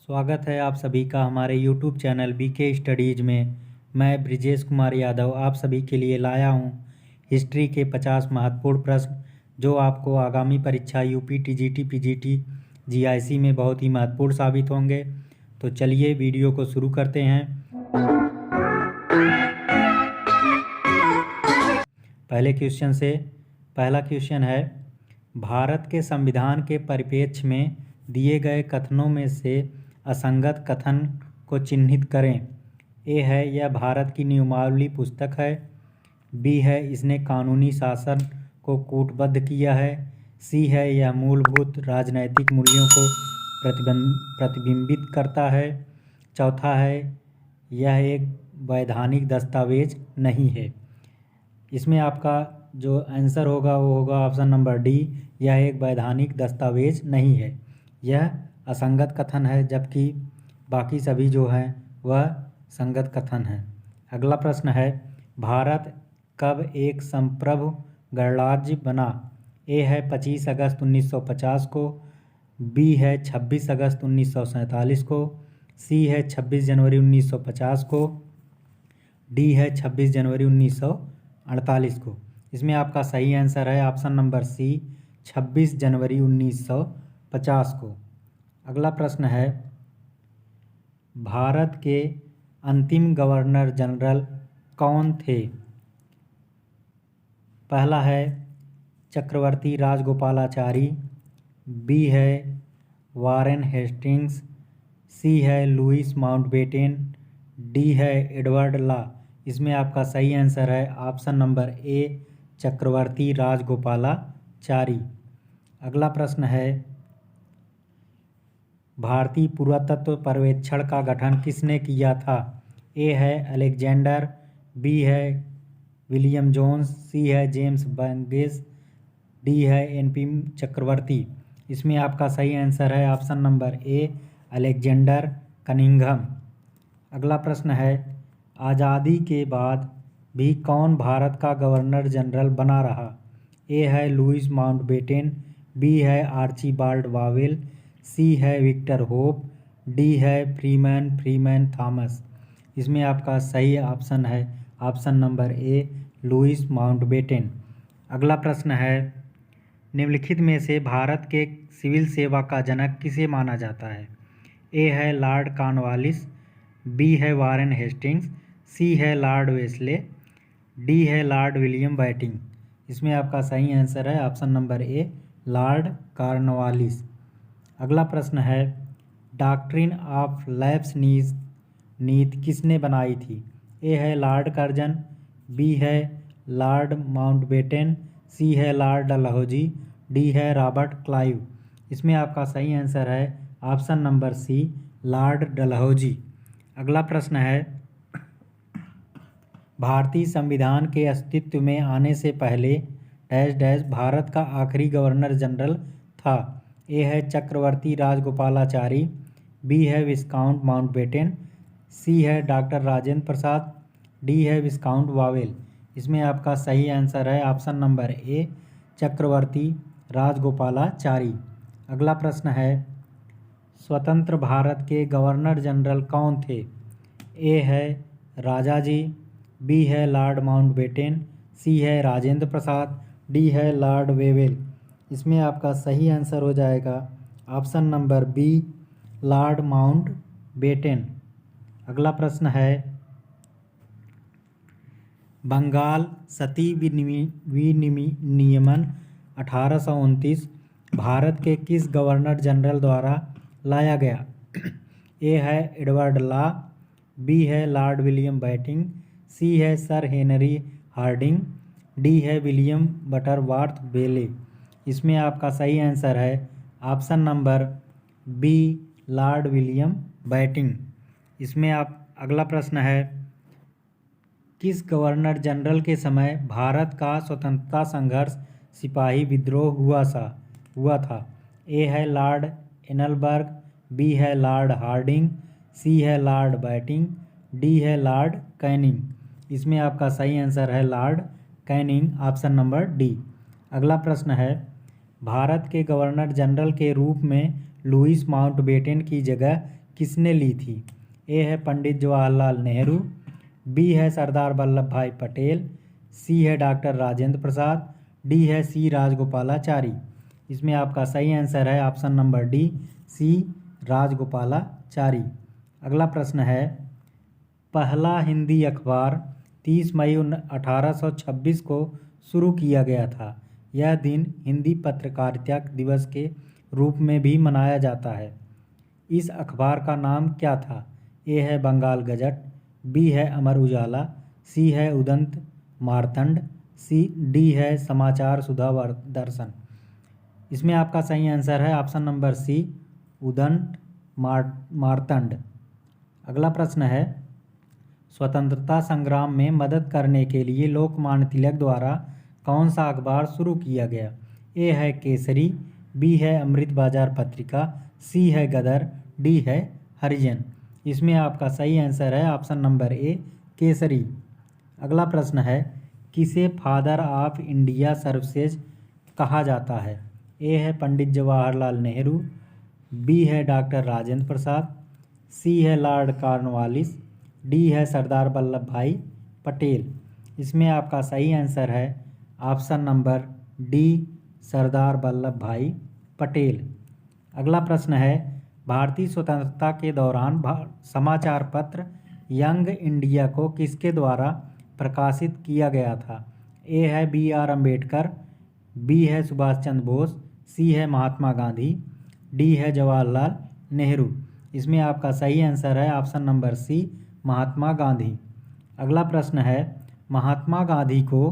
स्वागत है आप सभी का हमारे YouTube चैनल BK स्टडीज़ में। मैं ब्रिजेश कुमार यादव आप सभी के लिए लाया हूं हिस्ट्री के 50 महत्वपूर्ण प्रश्न जो आपको आगामी परीक्षा यूपी टीजीटी पीजीटी जीआईसी में बहुत ही महत्वपूर्ण साबित होंगे। तो चलिए वीडियो को शुरू करते हैं। पहला क्वेश्चन है, भारत के संविधान के परिप्रेक्ष्य में दिए गए कथनों में से असंगत कथन को चिन्हित करें। ए है, यह भारत की नियमावली पुस्तक है। बी है, इसने कानूनी शासन को कूटबद्ध किया है। सी है, यह मूलभूत राजनैतिक मूल्यों को प्रतिबिंबित करता है। चौथा है, यह एक वैधानिक दस्तावेज नहीं है। इसमें आपका जो आंसर होगा वो होगा ऑप्शन नंबर डी, यह एक वैधानिक दस्तावेज नहीं है। यह असंगत कथन है, जबकि बाकी सभी जो हैं वह संगत कथन हैं। अगला प्रश्न है, भारत कब एक संप्रभु गणराज्य बना? ए है 25 अगस्त 1950 को। बी है 26 अगस्त 1947 को। सी है 26 जनवरी 1950 को। डी है 26 जनवरी 1948 को। इसमें आपका सही आंसर है ऑप्शन नंबर सी, 26 जनवरी 1950 को। अगला प्रश्न है, भारत के अंतिम गवर्नर जनरल कौन थे? पहला है चक्रवर्ती राजगोपालाचारी। बी है वारेन हेस्टिंग्स। सी है लुईस माउंटबेटन। डी है एडवर्ड लॉ। इसमें आपका सही आंसर है ऑप्शन नंबर ए, चक्रवर्ती राजगोपालाचारी। अगला प्रश्न है, भारतीय पुरातत्व सर्वेक्षण का गठन किसने किया था? ए है अलेक्जेंडर। बी है विलियम जोन्स। सी है जेम्स बंगेस। डी है एनपी चक्रवर्ती। इसमें आपका सही आंसर है ऑप्शन नंबर ए, अलेक्जेंडर कनिंघम। अगला प्रश्न है, आज़ादी के बाद भी कौन भारत का गवर्नर जनरल बना रहा? ए है लुईस माउंटबेटन। बी है आर्चीबाल्ड बावेल। सी है विक्टर होप। डी है फ्रीमैन थॉमस। इसमें आपका सही ऑप्शन है option number A, Louis Mountbatten. अगला प्रश्न है, निम्नलिखित में से भारत के सिविल सेवा का जनक किसे माना जाता है? ए है लॉर्ड कॉर्नवालिस। बी है वारेन हेस्टिंग्स। सी है लॉर्ड वेल्लेस्ली। डी है लॉर्ड विलियम बेंटिंक। इसमें आपका सही आंसर है ऑप्शन नंबर ए, लॉर्ड कॉर्नवालिस। अगला प्रश्न है, डॉक्ट्रिन ऑफ लेब्निज़ नीति किसने बनाई थी? ए है लॉर्ड कर्जन। बी है लॉर्ड माउंटबेटन। सी है लॉर्ड डलहौजी। डी है रॉबर्ट क्लाइव। इसमें आपका सही आंसर है option number C, Lord Dalhousie. अगला प्रश्न है, भारतीय संविधान के अस्तित्व में आने से पहले डैश डैश भारत का आखिरी गवर्नर जनरल था। ए है चक्रवर्ती राजगोपालाचारी। बी है विस्काउंट माउंटबेटन। सी है डॉक्टर राजेंद्र प्रसाद। डी है विस्काउंट वावेल। इसमें आपका सही आंसर है ऑप्शन नंबर ए, चक्रवर्ती राजगोपालाचारी। अगला प्रश्न है, स्वतंत्र भारत के गवर्नर जनरल कौन थे? ए है राजाजी। बी है लॉर्ड माउंटबेटन। सी है राजेंद्र प्रसाद। डी है लॉर्ड वेवेल। इसमें आपका सही आंसर हो जाएगा option number B, Lord Mountbatten. अगला प्रश्न है, बंगाल सती विनियमन 1829 भारत के किस गवर्नर जनरल द्वारा लाया गया? ए है एडवर्ड लॉ। बी है लॉर्ड विलियम बेंटिंक। सी है सर हेनरी हार्डिंग। डी है विलियम बटरवर्थ बेले। इसमें आपका सही आंसर है option number B, Lord William Bentinck. इसमें आप अगला प्रश्न है, किस गवर्नर जनरल के समय भारत का स्वतंत्रता संघर्ष सिपाही विद्रोह हुआ था? ए है लॉर्ड एनलबर्ग। बी है लॉर्ड हार्डिंग। सी है लॉर्ड बेंटिंक। डी है लॉर्ड कैनिंग। इसमें आपका सही आंसर है Lord Canning, option number D. अगला प्रश्न है, भारत के गवर्नर जनरल के रूप में लुईस माउंटबेटन की जगह किसने ली थी? ए है पंडित जवाहरलाल नेहरू, बी है सरदार वल्लभ भाई पटेल, सी है डॉक्टर राजेंद्र प्रसाद, डी है सी राजगोपालाचारी। इसमें आपका सही आंसर है ऑप्शन नंबर डी, सी राजगोपालाचारी। अगला प्रश्न है, पहला हिंदी अखबार 30 मई 1826 को शुरू किया गया था। यह दिन हिंदी पत्रकारिता दिवस के रूप में भी मनाया जाता है। इस अखबार का नाम क्या था? ए है बंगाल गजट, बी है अमर उजाला, सी है उदंत मार्तंड, डी है समाचार सुधा दर्शन। इसमें आपका सही आंसर है option number C, Udant Martand. अगला प्रश्न है, स्वतंत्रता संग्राम में मदद करने के लिए लोकमान्य तिलक द्वारा कौन सा अखबार शुरू किया गया? ए है केसरी, बी है अमृत बाजार पत्रिका, सी है गदर, डी है हरिजन। इसमें आपका सही आंसर है ऑप्शन नंबर ए, केसरी। अगला प्रश्न है, किसे फादर ऑफ इंडिया सर्विसेज कहा जाता है? ए है पंडित जवाहरलाल नेहरू, बी है डॉक्टर राजेंद्र प्रसाद, सी है लॉर्ड कॉर्नवालिस, डी है सरदार वल्लभ भाई पटेल। इसमें आपका सही आंसर है option number D, Sardar Vallabh भाई पटेल। अगला प्रश्न है, भारतीय स्वतंत्रता के दौरान समाचार पत्र यंग इंडिया को किसके द्वारा प्रकाशित किया गया था? ए है बी आर अम्बेडकर, बी है सुभाष चंद्र बोस, सी है महात्मा गांधी, डी है जवाहरलाल नेहरू। इसमें आपका सही आंसर है ऑप्शन नंबर सी, महात्मा गांधी। अगला प्रश्न है, महात्मा गांधी को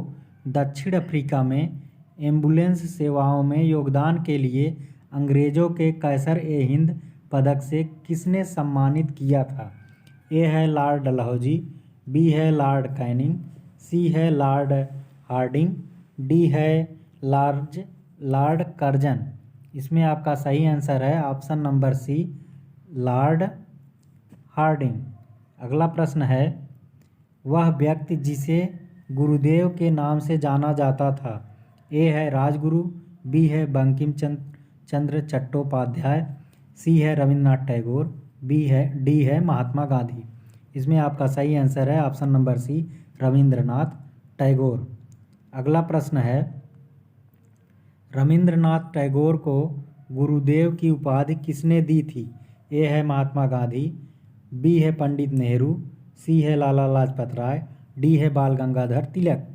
दक्षिण अफ्रीका में एम्बुलेंस सेवाओं में योगदान के लिए अंग्रेजों के कैसर-ए-हिंद पदक से किसने सम्मानित किया था? ए है लॉर्ड डलहौजी, बी है लॉर्ड कैनिंग, सी है लॉर्ड हार्डिंग, डी है लॉर्ड कर्जन। इसमें आपका सही आंसर है option number C, Lord Hardinge. अगला प्रश्न है, वह व्यक्ति जिसे गुरुदेव के नाम से जाना जाता था? ए है राजगुरु, बी है बंकिम चंद्र चट्टोपाध्याय, सी है रविंद्रनाथ टैगोर, डी है महात्मा गांधी। इसमें आपका सही आंसर है option number C, Rabindranath Tagore. अगला प्रश्न है, रविंद्रनाथ टैगोर को गुरुदेव की उपाधि किसने दी थी? ए है महात्मा गांधी, बी है पंडित नेहरू, सी है लाला लाजपत राय, डी है बाल गंगाधर तिलक।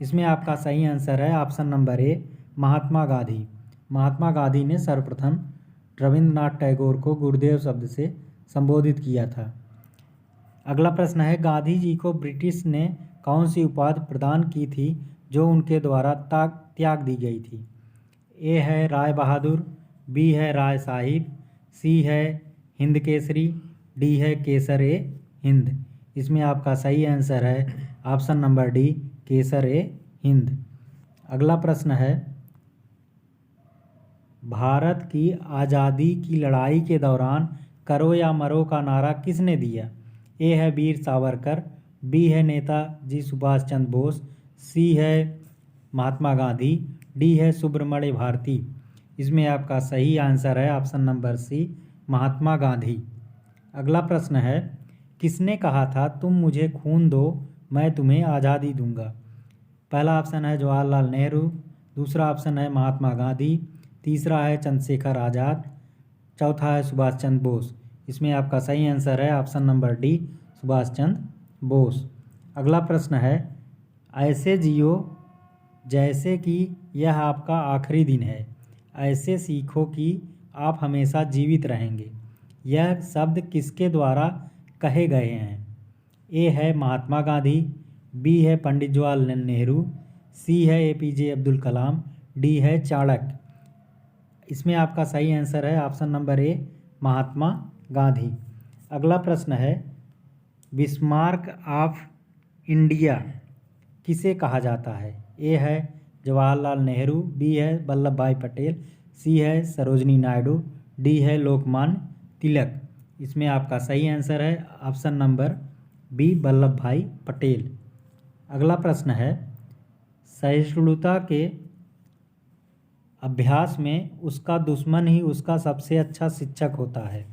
इसमें आपका सही आंसर है ऑप्शन नंबर ए, महात्मा गांधी। महात्मा गांधी ने सर्वप्रथम रविंद्रनाथ टैगोर को गुरुदेव शब्द से संबोधित किया था। अगला प्रश्न है, गांधी जी को ब्रिटिश ने कौन सी उपाधि प्रदान की थी जो उनके द्वारा त्याग दी गई थी? ए है राय बहादुर, बी है राय साहिब, सी है हिंद केसरी, डी है केसर-ए-हिंद। इसमें आपका सही आंसर है ऑप्शन नंबर डी, केसर-ए-हिंद। अगला प्रश्न है, भारत की आज़ादी की लड़ाई के दौरान करो या मरो का नारा किसने दिया? ए है वीर सावरकर, बी है नेताजी सुभाष चंद्र बोस, सी है महात्मा गांधी, डी है सुब्रमण्य भारती। इसमें आपका सही आंसर है ऑप्शन नंबर सी, महात्मा गांधी। अगला प्रश्न है, किसने कहा था तुम मुझे खून दो मैं तुम्हें आज़ादी दूंगा? पहला ऑप्शन है जवाहरलाल नेहरू, दूसरा ऑप्शन है महात्मा गांधी, तीसरा है चंद्रशेखर आज़ाद, चौथा है सुभाष चंद्र बोस। इसमें आपका सही आंसर है option number D, Subhash Chandra Bose. अगला प्रश्न है, ऐसे जियो जैसे कि यह आपका आखिरी दिन है, ऐसे सीखो कि आप हमेशा जीवित रहेंगे। यह शब्द किसके द्वारा कहे गए हैं? ए है महात्मा गांधी, बी है पंडित जवाहरलाल नेहरू, सी है APJ अब्दुल कलाम, डी है चाणक्य। इसमें आपका सही आंसर है ऑप्शन नंबर ए, महात्मा गांधी। अगला प्रश्न है, बिस्मार्क ऑफ इंडिया किसे कहा जाता है? ए है जवाहरलाल नेहरू, बी है वल्लभ भाई पटेल, सी है सरोजनी नायडू, डी है लोकमान्य तिलक। इसमें आपका सही आंसर है ऑप्शन नंबर बी, वल्लभ भाई पटेल। अगला प्रश्न है, सहिष्णुता के अभ्यास में उसका दुश्मन ही उसका सबसे अच्छा शिक्षक होता है।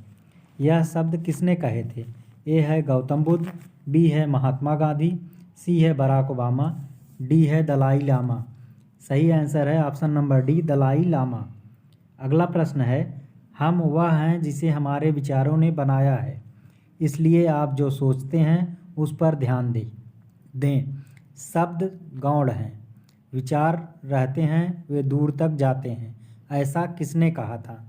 यह शब्द किसने कहे थे? ए है गौतम बुद्ध, बी है महात्मा गांधी, सी है बराक ओबामा, डी है दलाई लामा। सही आंसर है option number D, Dalai Lama. अगला प्रश्न है, हम वह हैं जिसे हमारे विचारों ने बनाया है, इसलिए आप जो सोचते हैं उस पर ध्यान दें। शब्द गौण हैं, विचार रहते हैं वे दूर तक जाते हैं, ऐसा किसने कहा था?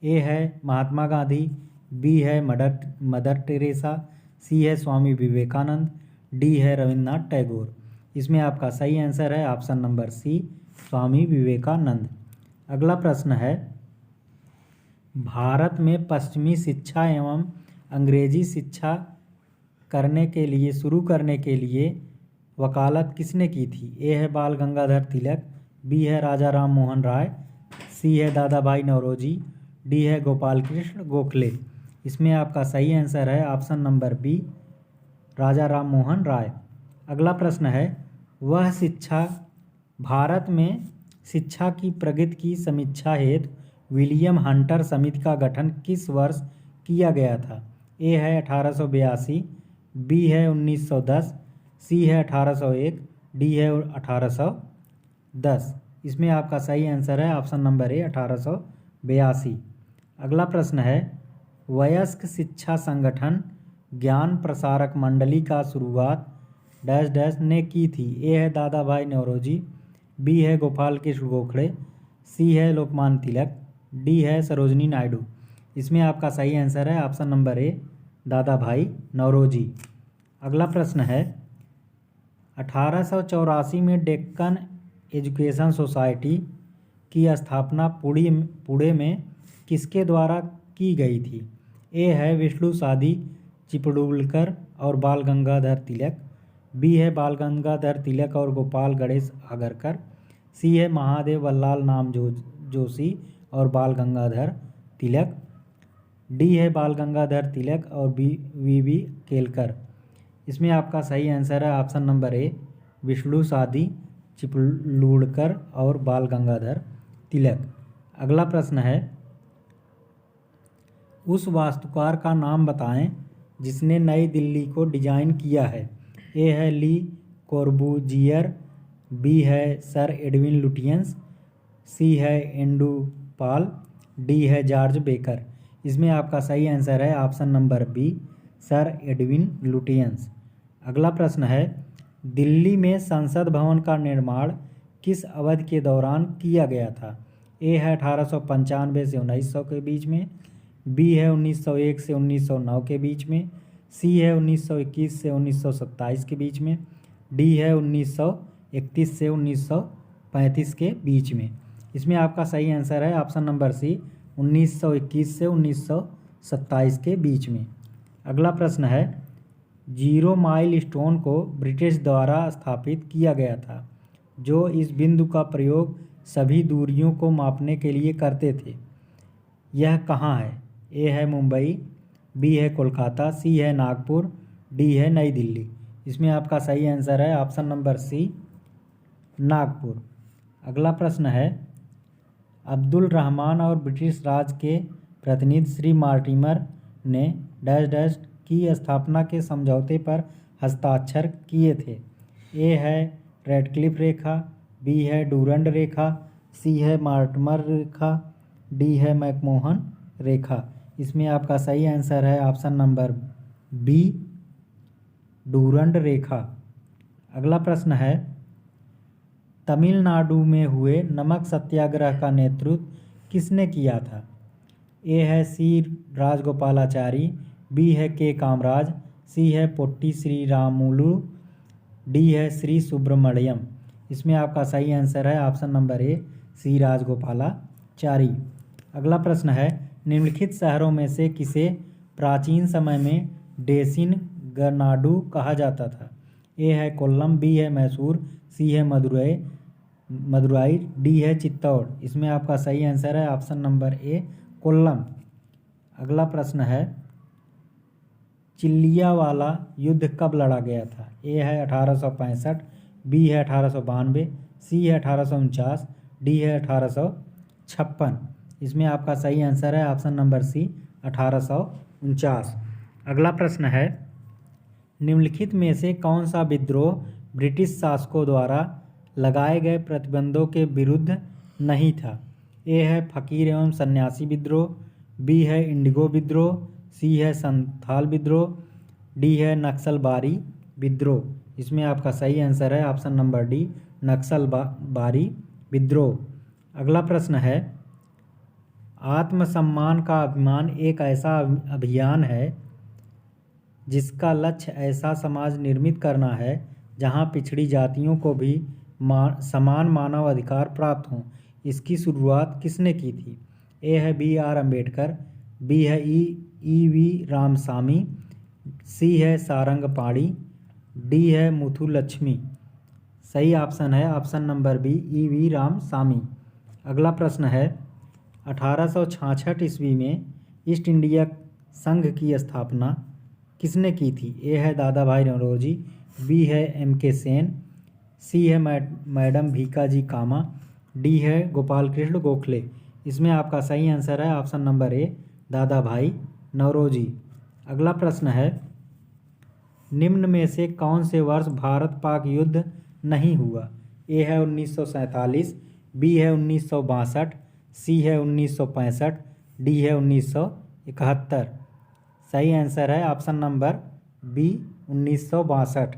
ए है महात्मा गांधी, बी है मदर टेरेसा, सी है स्वामी विवेकानंद, डी है रविन्द्रनाथ टैगोर। इसमें आपका सही आंसर है ऑप्शन नंबर सी, स्वामी विवेकानंद। अगला प्रश्न है, भारत में पश्चिमी शिक्षा एवं अंग्रेजी शिक्षा शुरू करने के लिए वकालत किसने की थी? ए है बाल गंगाधर तिलक, बी है राजा राम मोहन राय, सी है दादा भाई नौरोजी, डी है गोपाल कृष्ण गोखले। इसमें आपका सही आंसर है ऑप्शन नंबर बी, राजा राम मोहन राय। अगला प्रश्न है, वह शिक्षा भारत में शिक्षा की प्रगति की समीक्षा हेतु विलियम हंटर समिति का गठन किस वर्ष किया गया था? ए है 1882, बी है 1910, सी है 1801, डी है 1810। इसमें आपका सही आंसर है ऑप्शन नंबर ए, 1882। अगला प्रश्न है, वयस्क शिक्षा संगठन ज्ञान प्रसारक मंडली का शुरुआत डैश डैश ने की थी? ए है दादा भाई नौरोजी, बी है गोपाल कृष्ण गोखले, सी है लोकमान्य तिलक, डी है सरोजनी नायडू। इसमें आपका सही आंसर है ऑप्शन नंबर ए, दादा भाई नौरोजी। अगला प्रश्न है, 1884 में डेक्कन एजुकेशन सोसाइटी की स्थापना पुणे में किसके द्वारा की गई थी? ए है विष्णु सादी चिपळूणकर और बाल गंगाधर तिलक, बी है बाल गंगाधर तिलक और गोपाल गणेश आगरकर, सी है महादेव वल्लाल नाम जोशी और बाल गंगाधर तिलक, डी है बाल गंगाधर तिलक और वी केलकर। इसमें आपका सही आंसर है ऑप्शन नंबर ए, विष्णु सादी चिपळूणकर और बाल गंगाधर तिलक। अगला प्रश्न है, उस वास्तुकार का नाम बताएं जिसने नई दिल्ली को डिजाइन किया है? ए है ली कॉर्बूजियर, बी है सर एडविन लुटियंस, सी है एंड्रू पाल, डी है जॉर्ज बेकर। इसमें आपका सही आंसर है option number B, sir Edwin Lutyens. अगला प्रश्न है, दिल्ली में संसद भवन का निर्माण किस अवधि के दौरान किया गया था? ए है 1895 से 1900 के बीच में, बी है 1901 से 1909 के बीच में, सी है 1921 से 1927 के बीच में, डी है 1931 से 1935 के बीच में। इसमें आपका सही आंसर है ऑप्शन नंबर सी, 1921 से 1927 के बीच में। अगला प्रश्न है, 0 माइल स्टोन को ब्रिटिश द्वारा स्थापित किया गया था, जो इस बिंदु का प्रयोग सभी दूरियों को मापने के लिए करते थे। यह कहाँ है? ए है मुंबई, बी है कोलकाता, सी है नागपुर, डी है नई दिल्ली। इसमें आपका सही आंसर है ऑप्शन नंबर सी, नागपुर। अगला प्रश्न है, अब्दुल रहमान और ब्रिटिश राज के प्रतिनिधि श्री मार्टिमर ने डैश डैश की स्थापना के समझौते पर हस्ताक्षर किए थे? ए है रेडक्लिफ रेखा, बी है डूरंड रेखा, सी है मार्टिमर रेखा, डी है मैकमोहन रेखा। इसमें आपका सही आंसर है ऑप्शन नंबर बी, डूरंड रेखा। अगला प्रश्न है, तमिलनाडु में हुए नमक सत्याग्रह का नेतृत्व किसने किया था? ए है सी राजगोपालाचारी, बी है के कामराज, सी है पोट्टी श्री रामुलु, डी है श्री सुब्रमण्यम। इसमें आपका सही आंसर है ऑप्शन नंबर ए, सी राजगोपालाचारी। अगला प्रश्न है, निम्नलिखित शहरों में से किसे प्राचीन समय में डेसिन गनाडू कहा जाता था? ए है कोल्लम, बी है मैसूर, सी है मदुराई, डी है चित्तौड़। इसमें आपका सही आंसर है ऑप्शन नंबर ए, कोल्लम। अगला प्रश्न है, चिल्लियावाला युद्ध कब लड़ा गया था? ए है 1865, बी है 1892, सी है 1849, डी है 1856। इसमें आपका सही आंसर है ऑप्शन नंबर सी, 1849। अगला प्रश्न है, निम्नलिखित में से कौन सा विद्रोह ब्रिटिश शासकों द्वारा लगाए गए प्रतिबंधों के विरुद्ध नहीं था? ए है फकीर एवं सन्यासी विद्रोह, बी है इंडिगो विद्रोह, सी है संथाल विद्रोह, डी है नक्सलबारी विद्रोह। इसमें आपका सही आंसर है ऑप्शन नंबर डी, नक्सलबारी विद्रोह। अगला प्रश्न है, आत्मसम्मान का अभियान एक ऐसा अभियान है जिसका लक्ष्य ऐसा समाज निर्मित करना है जहां पिछड़ी जातियों को भी समान मानव अधिकार प्राप्त हों। इसकी शुरुआत किसने की थी? ए है बी आर अम्बेडकर, बी है ई वी रामसामी, सी है सारंगपाणी, डी है मुथुलक्ष्मी। सही ऑप्शन है option number B, E V Ramasamy. अगला प्रश्न है, 1866 ईस्वी में ईस्ट इंडिया संघ की स्थापना किसने की थी? ए है दादा भाई नौरोजी, बी है एम के सेन, सी है मैडम भीकाजी कामा, डी है गोपाल कृष्ण गोखले। इसमें आपका सही आंसर है ऑप्शन नंबर ए, दादा भाई नौरोजी। अगला प्रश्न है, निम्न में से कौन से वर्ष भारत पाक युद्ध नहीं हुआ? ए है 1947, बी है 1962, सी है 1965, डी है 1971। सही आंसर है ऑप्शन नंबर बी, 1962।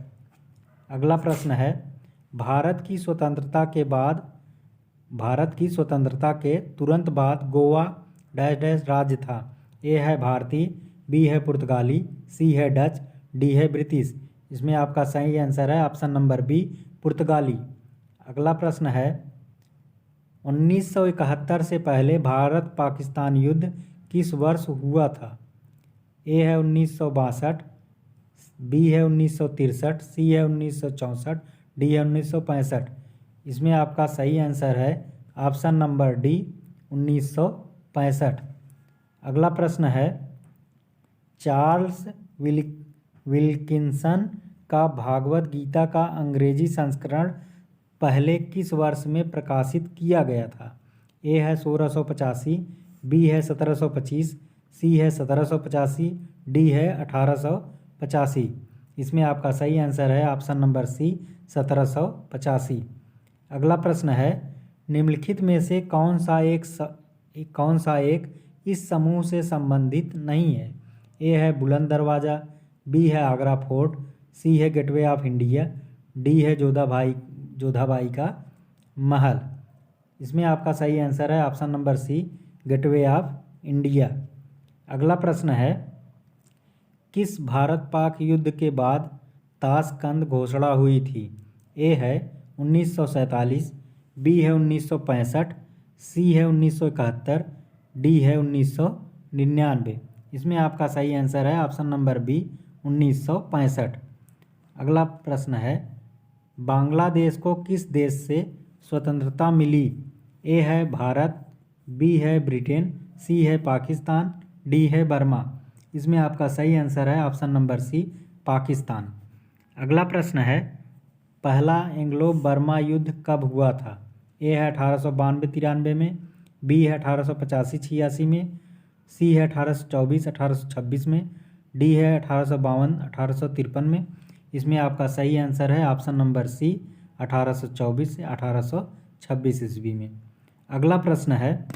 अगला प्रश्न है, भारत की स्वतंत्रता के तुरंत बाद गोवा डैश डैश राज्य था? ए है भारतीय, बी है पुर्तगाली, सी है डच, डी है ब्रिटिश। इसमें आपका सही आंसर है ऑप्शन नंबर बी, पुर्तगाली। अगला प्रश्न है, 1971 से पहले भारत पाकिस्तान युद्ध किस वर्ष हुआ था? ए है 1962, बी है 1963, सी है 1964, डी है 1965। इसमें आपका सही आंसर है ऑप्शन नंबर डी, 1965। अगला प्रश्न है, चार्ल्स विल्किंसन का भागवत गीता का अंग्रेजी संस्करण पहले किस वर्ष में प्रकाशित किया गया था? ए है 1685, बी है 1725, सी है 1785, डी है 1885। इसमें आपका सही आंसर है ऑप्शन नंबर सी, 1785। अगला प्रश्न है, निम्नलिखित में से कौन सा एक इस समूह से संबंधित नहीं है? ए है बुलंद दरवाज़ा, बी है आगरा फोर्ट, सी है गेटवे ऑफ इंडिया, डी है जोधाबाई का महल। इसमें आपका सही आंसर है option number C, Gateway of India. अगला प्रश्न है, किस भारत पाक युद्ध के बाद ताशकंद घोषणा हुई थी? ए है 1947, बी है 1965, सी है 1971, डी है 1999। इसमें आपका सही आंसर है ऑप्शन नंबर बी, 1965। अगला प्रश्न है, बांग्लादेश को किस देश से स्वतंत्रता मिली? ए है भारत, बी है ब्रिटेन, सी है पाकिस्तान, डी है बर्मा। इसमें आपका सही आंसर है ऑप्शन नंबर सी, पाकिस्तान। अगला प्रश्न है, पहला एंग्लो बर्मा युद्ध कब हुआ था? ए है 1892-93 में, बी है 1885-86 में, सी है 1824-1826 में, डी है 1852-1853 में। इसमें आपका सही आंसर है ऑप्शन नंबर सी, 1824 से 1826 ईस्वी में। अगला प्रश्न है,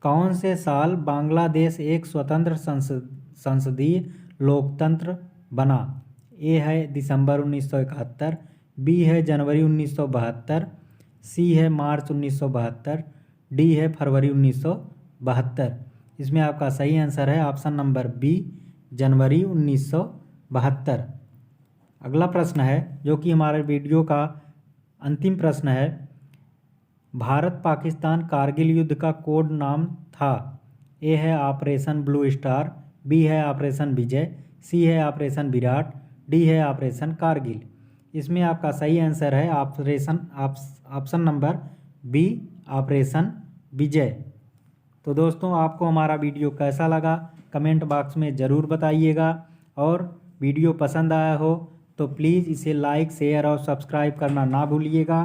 कौन से साल बांग्लादेश एक स्वतंत्र संसदीय लोकतंत्र बना? ए है दिसंबर 1971, बी है जनवरी 1972, सी है मार्च 1972, डी है फरवरी 1972। इसमें आपका सही आंसर है ऑप्शन नंबर बी, जनवरी 1972। अगला प्रश्न है, जो कि हमारे वीडियो का अंतिम प्रश्न है, भारत पाकिस्तान कारगिल युद्ध का कोड नाम था? ए है ऑपरेशन ब्लू स्टार, बी है ऑपरेशन विजय, सी है ऑपरेशन विराट, डी है ऑपरेशन कारगिल। इसमें आपका सही आंसर है ऑप्शन नंबर बी, ऑपरेशन विजय। तो दोस्तों, आपको हमारा वीडियो कैसा लगा कमेंट बॉक्स में ज़रूर बताइएगा, और वीडियो पसंद आया हो तो प्लीज़ इसे लाइक शेयर और सब्सक्राइब करना ना भूलिएगा।